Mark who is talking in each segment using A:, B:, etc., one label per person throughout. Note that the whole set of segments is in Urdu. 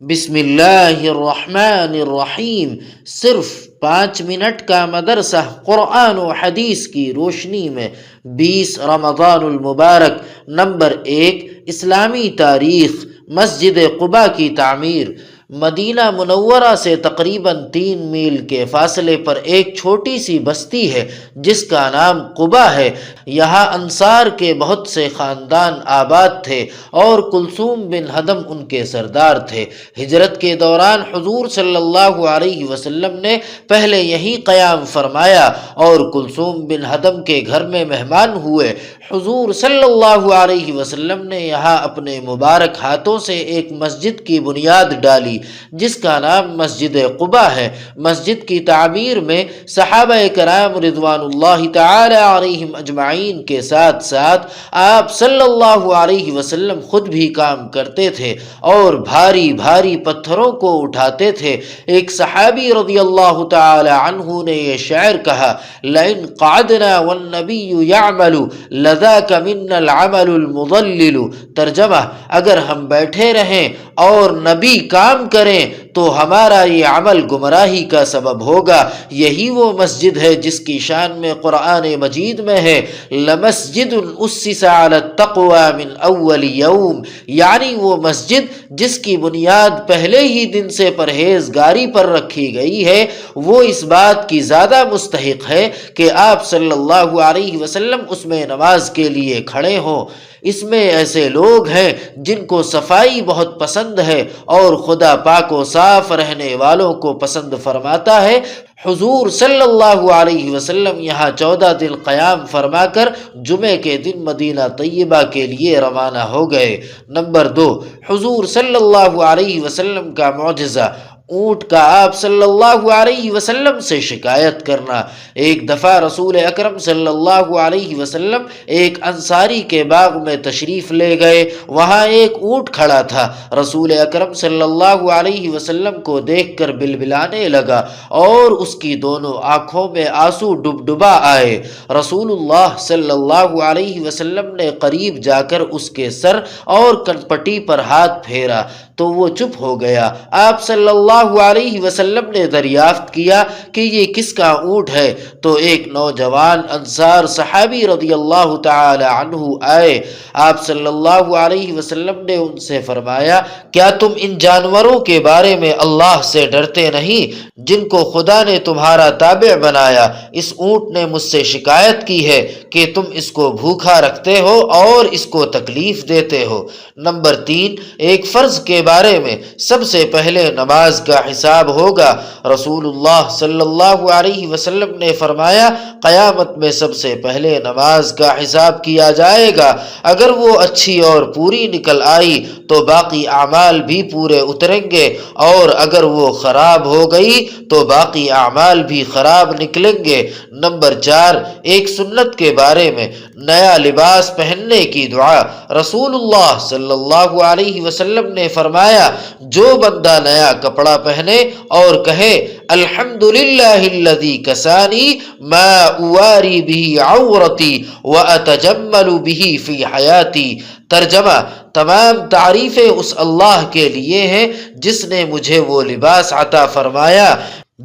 A: بسم اللہ الرحمن الرحیم۔ صرف 5 منٹ کا مدرسہ قرآن و حدیث کی روشنی میں 20 رمضان المبارک۔ نمبر 1، اسلامی تاریخ۔ مسجد قباء کی تعمیر۔ مدینہ منورہ سے تقریباً 3 میل کے فاصلے پر ایک چھوٹی سی بستی ہے جس کا نام قباء ہے۔ یہاں انصار کے بہت سے خاندان آباد تھے اور کلثوم بن ہدم ان کے سردار تھے۔ ہجرت کے دوران حضور صلی اللہ علیہ وسلم نے پہلے یہیں قیام فرمایا اور کلثوم بن ہدم کے گھر میں مہمان ہوئے۔ حضور صلی اللہ علیہ وسلم نے یہاں اپنے مبارک ہاتھوں سے ایک مسجد کی بنیاد ڈالی جس کا نام مسجد قباء ہے۔ مسجد کی تعمیر میں صحابہ کرام رضوان اللہ تعالی علیہم اجمعین کے ساتھ ساتھ آپ صلی اللہ علیہ وسلم خود بھی کام کرتے تھے اور بھاری بھاری پتھروں کو اٹھاتے تھے۔ ایک صحابی رضی اللہ تعالی عنہ نے یہ شعر کہا: لئن قعدنا والنبی یعمل لذاک منا العمل المضلل۔ ترجمہ: اگر ہم بیٹھے رہیں اور نبی کام کریں تو ہمارا یہ عمل گمراہی کا سبب ہوگا۔ یہی وہ مسجد ہے جس کی شان میں قرآن مجید میں ہے: لمسجد اسس علی التقوی من اول یوم، یعنی وہ مسجد جس کی بنیاد پہلے ہی دن سے پرہیزگاری پر رکھی گئی ہے، وہ اس بات کی زیادہ مستحق ہے کہ آپ صلی اللہ علیہ وسلم اس میں نماز کے لیے کھڑے ہوں۔ اس میں ایسے لوگ ہیں جن کو صفائی بہت پسند ہے اور خدا پاک و صاف رہنے والوں کو پسند فرماتا ہے۔ حضور صلی اللہ علیہ وسلم یہاں 14 دن قیام فرما کر جمعے کے دن مدینہ طیبہ کے لیے روانہ ہو گئے۔ نمبر 2، حضور صلی اللہ علیہ وسلم کا معجزہ، اونٹ کا آپ صلی اللہ علیہ وسلم سے شکایت کرنا۔ ایک دفعہ رسول اکرم صلی اللہ علیہ وسلم ایک انصاری کے باغ میں تشریف لے گئے۔ وہاں ایک اونٹ کھڑا تھا۔ رسول اکرم صلی اللہ علیہ وسلم کو دیکھ کر بلبلانے لگا اور اس کی دونوں آنکھوں میں آنسو ڈبڈبا آئے۔ رسول اللہ صلی اللہ علیہ وسلم نے قریب جا کر اس کے سر اور کنپٹی پر ہاتھ پھیرا تو وہ چپ ہو گیا۔ آپ صلی اللہ علیہ وسلم نے دریافت کیا کہ یہ کس کا اونٹ ہے؟ تو ایک نوجوان انصار صحابی رضی اللہ تعالی عنہ آئے۔ آپ صلی اللہ علیہ وسلم نے ان سے فرمایا: کیا تم ان جانوروں کے بارے میں اللہ سے ڈرتے نہیں جن کو خدا نے تمہارا تابع بنایا؟ اس اونٹ نے مجھ سے شکایت کی ہے کہ تم اس کو بھوکا رکھتے ہو اور اس کو تکلیف دیتے ہو۔ نمبر 3، ایک فرض کے بارے میں، سب سے پہلے نماز کا حساب ہوگا۔ رسول اللہ صلی اللہ علیہ وسلم نے فرمایا: قیامت میں سب سے پہلے نماز کا حساب کیا جائے گا۔ اگر وہ اچھی اور پوری نکل آئی تو باقی اعمال بھی پورے اتریں گے، اور اگر وہ خراب ہو گئی تو باقی اعمال بھی خراب نکلیں گے۔ نمبر 4، ایک سنت کے بارے میں، نیا لباس پہننے کی دعا۔ رسول اللہ صلی اللہ علیہ وسلم نے فرمایا: جو بندہ نیا کپڑا پہنے اور کہے الحمدللہ الذی کسانی ما اواری بہ عورتی واتجمل بہ فی حیاتی۔ ترجمہ: تمام تعریفیں اس اللہ کے لیے ہیں جس نے مجھے وہ لباس عطا فرمایا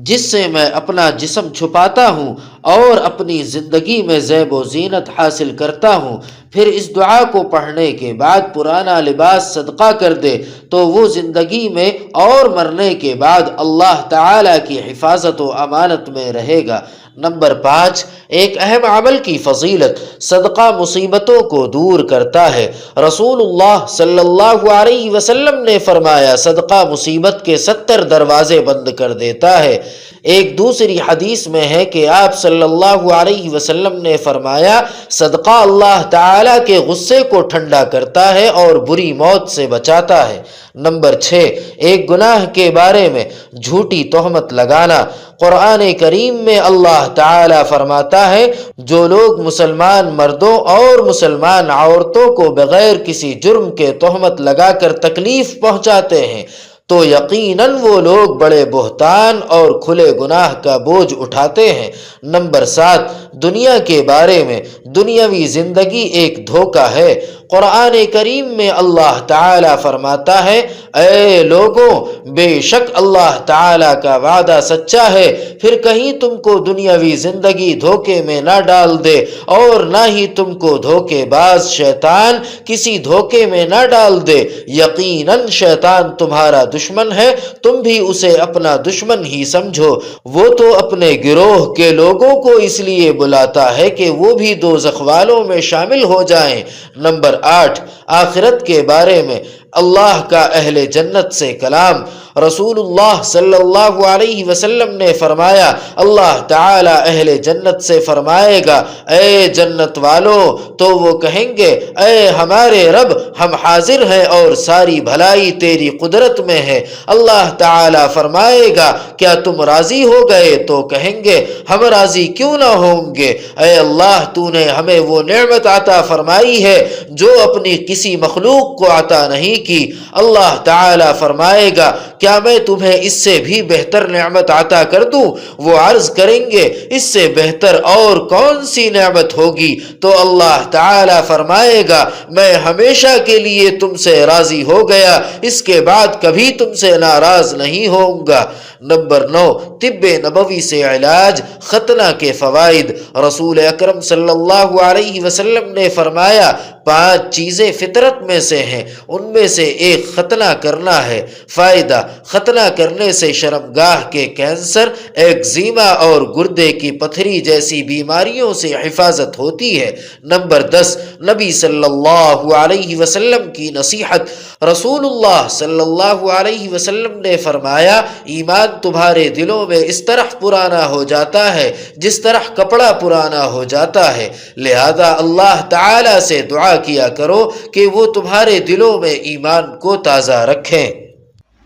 A: جس سے میں اپنا جسم چھپاتا ہوں اور اپنی زندگی میں زیب و زینت حاصل کرتا ہوں۔ پھر اس دعا کو پڑھنے کے بعد پرانا لباس صدقہ کر دے تو وہ زندگی میں اور مرنے کے بعد اللہ تعالی کی حفاظت و امانت میں رہے گا۔ نمبر 5، ایک اہم عمل کی فضیلت، صدقہ مصیبتوں کو دور کرتا ہے۔ رسول اللہ صلی اللہ علیہ وسلم نے فرمایا: صدقہ مصیبت کے 70 دروازے بند کر دیتا ہے۔ ایک دوسری حدیث میں ہے کہ آپ صلی اللہ علیہ وسلم نے فرمایا: صدقہ اللہ تعالی کے غصے کو ٹھنڈا کرتا ہے اور بری موت سے بچاتا ہے۔ نمبر 6، ایک گناہ کے بارے میں، جھوٹی تہمت لگانا۔ قرآن کریم میں اللہ تعالی فرماتا ہے: جو لوگ مسلمان مردوں اور مسلمان عورتوں کو بغیر کسی جرم کے تہمت لگا کر تکلیف پہنچاتے ہیں تو یقیناً وہ لوگ بڑے بہتان اور کھلے گناہ کا بوجھ اٹھاتے ہیں۔ نمبر 7، دنیا کے بارے میں، دنیاوی زندگی ایک دھوکہ ہے۔ قرآن کریم میں اللہ تعالی فرماتا ہے اے لوگوں بے شک اللہ تعالی کا وعدہ سچا ہے، پھر کہیں تم کو دنیاوی زندگی دھوکے میں نہ ڈال دے اور نہ ہی تم کو دھوکے باز شیطان کسی دھوکے میں نہ ڈال دے۔ یقیناً شیطان تمہارا دشمن ہے، تم بھی اسے اپنا دشمن ہی سمجھو، وہ تو اپنے گروہ کے لوگوں کو اس لیے بلاتا ہے کہ وہ بھی دوزخ والوں میں شامل ہو جائیں۔ نمبر 8، آخرت کے بارے میں اللہ کا اہل جنت سے کلام۔ رسول اللہ صلی اللہ علیہ وسلم نے فرمایا اللہ تعالی اہل جنت سے فرمائے گا اے جنت والو، تو وہ کہیں گے اے ہمارے رب ہم حاضر ہیں اور ساری بھلائی تیری قدرت میں ہے۔ اللہ تعالی فرمائے گا کیا تم راضی ہو گئے؟ تو کہیں گے ہم راضی کیوں نہ ہوں گے، اے اللہ تو نے ہمیں وہ نعمت عطا فرمائی ہے جو اپنی کسی مخلوق کو عطا نہیں کی۔ اللہ تعالی فرمائے گا کیا میں تمہیں اس سے بھی بہتر نعمت عطا کر دوں؟ وہ عرض کریں گے اس سے بہتر اور کون سی نعمت ہوگی؟ تو اللہ تعالی فرمائے گا میں ہمیشہ کے لیے تم سے راضی ہو گیا، اس کے بعد کبھی تم سے ناراض نہیں ہوں گا۔ نمبر 9، طب نبوی سے علاج، ختنہ کے فوائد۔ رسول اکرم صلی اللہ علیہ وسلم نے فرمایا 5 چیزیں فطرت میں سے ہیں، ان میں سے ایک ختنہ کرنا ہے۔ فائدہ، ختنہ کرنے سے شرمگاہ کے کینسر، ایکزیما اور گردے کی پتھری جیسی بیماریوں سے حفاظت ہوتی ہے۔ نمبر 10، نبی صلی اللہ علیہ وسلم کی نصیحت۔ رسول اللہ صلی اللہ علیہ وسلم نے فرمایا ایمان تمہارے دلوں میں اس طرح پرانا ہو جاتا ہے جس طرح کپڑا پرانا ہو جاتا ہے، لہذا اللہ تعالی سے دعا کیا کرو کہ وہ تمہارے دلوں میں ایمان کو تازہ رکھیں۔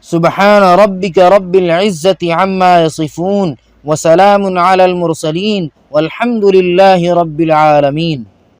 B: سبحان ربک رب العزت عما یصفون وسلام علی المرسلین والحمد للہ رب العالمین۔